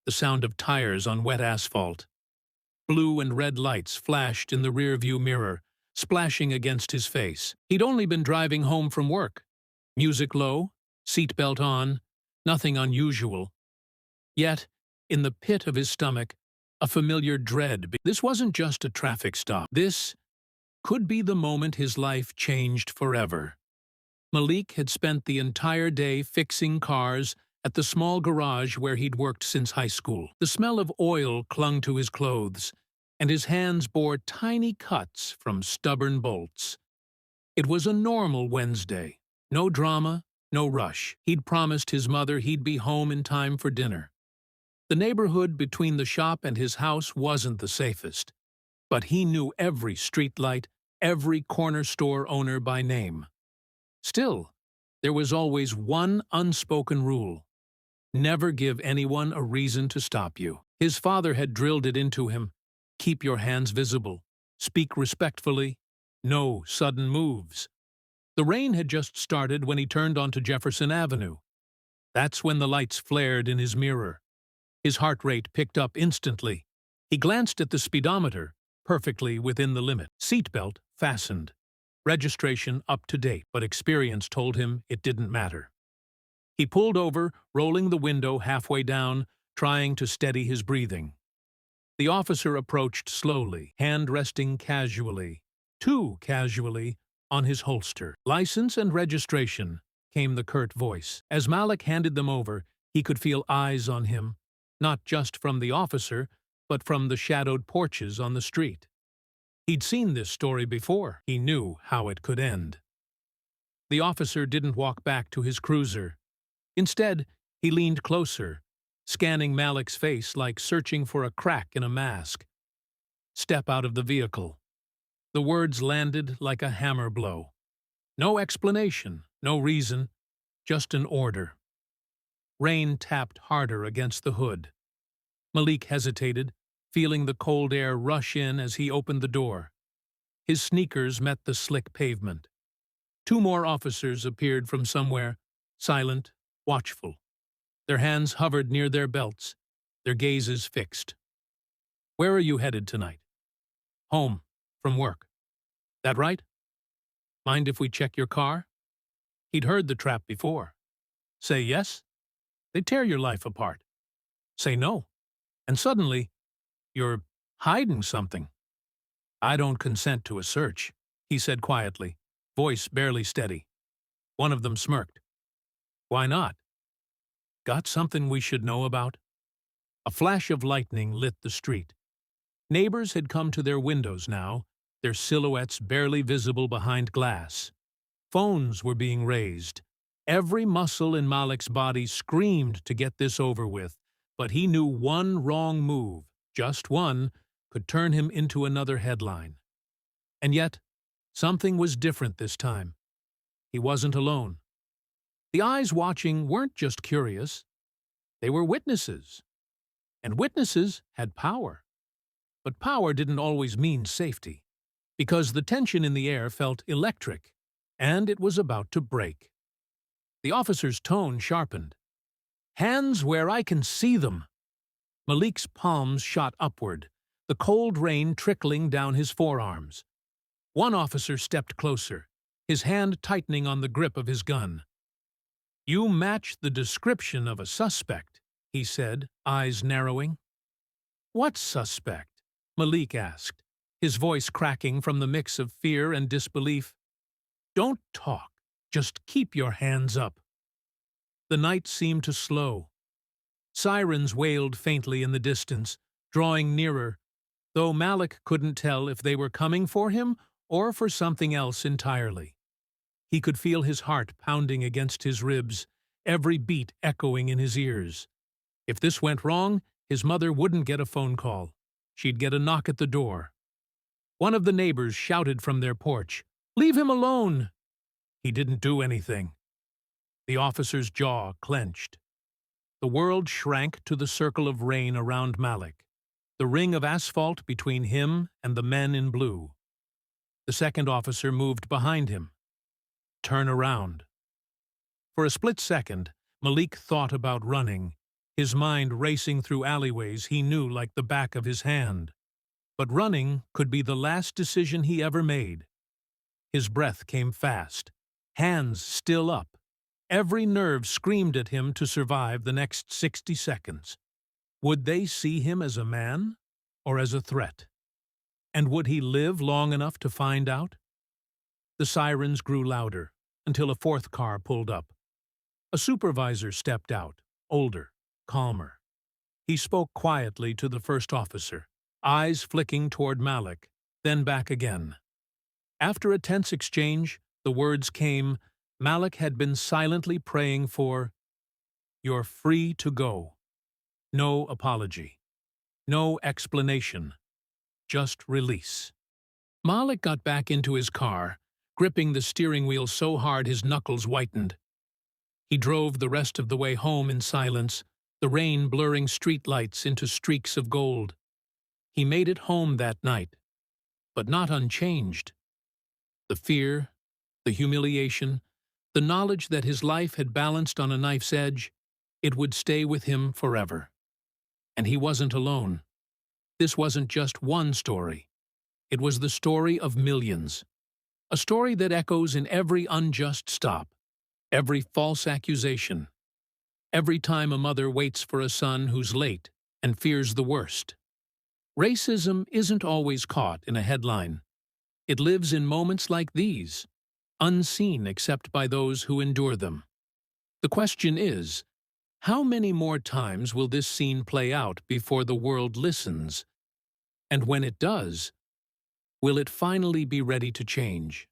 the sound of tires on wet asphalt. Blue and red lights flashed in the rearview mirror, splashing against his face. He'd only been driving home from work. Music low, seatbelt on, nothing unusual. Yet, in the pit of his stomach, a familiar dread. This wasn't just a traffic stop. This could be the moment his life changed forever. Malik had spent the entire day fixing cars at the small garage where he'd worked since high school. The smell of oil clung to his clothes, and his hands bore tiny cuts from stubborn bolts. It was a normal Wednesday. No drama, no rush. He'd promised his mother he'd be home in time for dinner. The neighborhood between the shop and his house wasn't the safest, but he knew every streetlight, every corner store owner by name. Still, there was always one unspoken rule: never give anyone a reason to stop you. His father had drilled it into him. Keep your hands visible. Speak respectfully. No sudden moves. The rain had just started when he turned onto Jefferson Avenue. That's when the lights flared in his mirror. His heart rate picked up instantly. He glanced at the speedometer, perfectly within the limit. Seatbelt fastened. Registration up to date, but experience told him it didn't matter. He pulled over, rolling the window halfway down, trying to steady his breathing. The officer approached slowly, hand resting casually, too casually, on his holster. "License and registration," came the curt voice. As Malik handed them over, he could feel eyes on him, not just from the officer, but from the shadowed porches on the street. He'd seen this story before. He knew how it could end. The officer didn't walk back to his cruiser. Instead, he leaned closer, scanning Malik's face like searching for a crack in a mask. "Step out of the vehicle." The words landed like a hammer blow. No explanation, no reason, just an order. Rain tapped harder against the hood. Malik hesitated, feeling the cold air rush in as he opened the door. His sneakers met the slick pavement. Two more officers appeared from somewhere, silent, watchful. Their hands hovered near their belts, their gazes fixed. "Where are you headed tonight?" "Home, from work." "That right? Mind if we check your car?" He'd heard the trap before. Say yes? They tear your life apart. Say no, and suddenly, you're hiding something. "I don't consent to a search," he said quietly, voice barely steady. One of them smirked. "Why not?" "Got something we should know about?" A flash of lightning lit the street. Neighbors had come to their windows now, their silhouettes barely visible behind glass. Phones were being raised. Every muscle in Malik's body screamed to get this over with, but he knew one wrong move, just one, could turn him into another headline. And yet, something was different this time. He wasn't alone. The eyes watching weren't just curious. They were witnesses. And witnesses had power. But power didn't always mean safety, because the tension in the air felt electric, and it was about to break. The officer's tone sharpened. "Hands where I can see them." Malik's palms shot upward, the cold rain trickling down his forearms. One officer stepped closer, his hand tightening on the grip of his gun. "You match the description of a suspect," he said, eyes narrowing. "What suspect?" Malik asked, his voice cracking from the mix of fear and disbelief. "Don't talk. Just keep your hands up." The night seemed to slow. Sirens wailed faintly in the distance, drawing nearer, though Malik couldn't tell if they were coming for him or for something else entirely. He could feel his heart pounding against his ribs, every beat echoing in his ears. If this went wrong, his mother wouldn't get a phone call. She'd get a knock at the door. One of the neighbors shouted from their porch, "Leave him alone!" He didn't do anything. The officer's jaw clenched. The world shrank to the circle of rain around Malik, the ring of asphalt between him and the men in blue. The second officer moved behind him. "Turn around." For a split second, Malik thought about running, his mind racing through alleyways he knew like the back of his hand. But running could be the last decision he ever made. His breath came fast, hands still up. Every nerve screamed at him to survive the next 60 seconds. Would they see him as a man or as a threat? And would he live long enough to find out? The sirens grew louder until a fourth car pulled up. A supervisor stepped out, older, calmer. He spoke quietly to the first officer, eyes flicking toward Malik, then back again. After a tense exchange, the words came Malik had been silently praying for. "You're free to go. No apology. No explanation. Just release." Malik got back into his car, gripping the steering wheel so hard his knuckles whitened. He drove the rest of the way home in silence, the rain blurring streetlights into streaks of gold. He made it home that night, but not unchanged. The fear, the humiliation, the knowledge that his life had balanced on a knife's edge, it would stay with him forever. And he wasn't alone. This wasn't just one story. It was the story of millions. A story that echoes in every unjust stop, every false accusation, every time a mother waits for a son who's late and fears the worst. Racism isn't always caught in a headline. It lives in moments like these, unseen except by those who endure them. The question is, how many more times will this scene play out before the world listens? And when it does, will it finally be ready to change?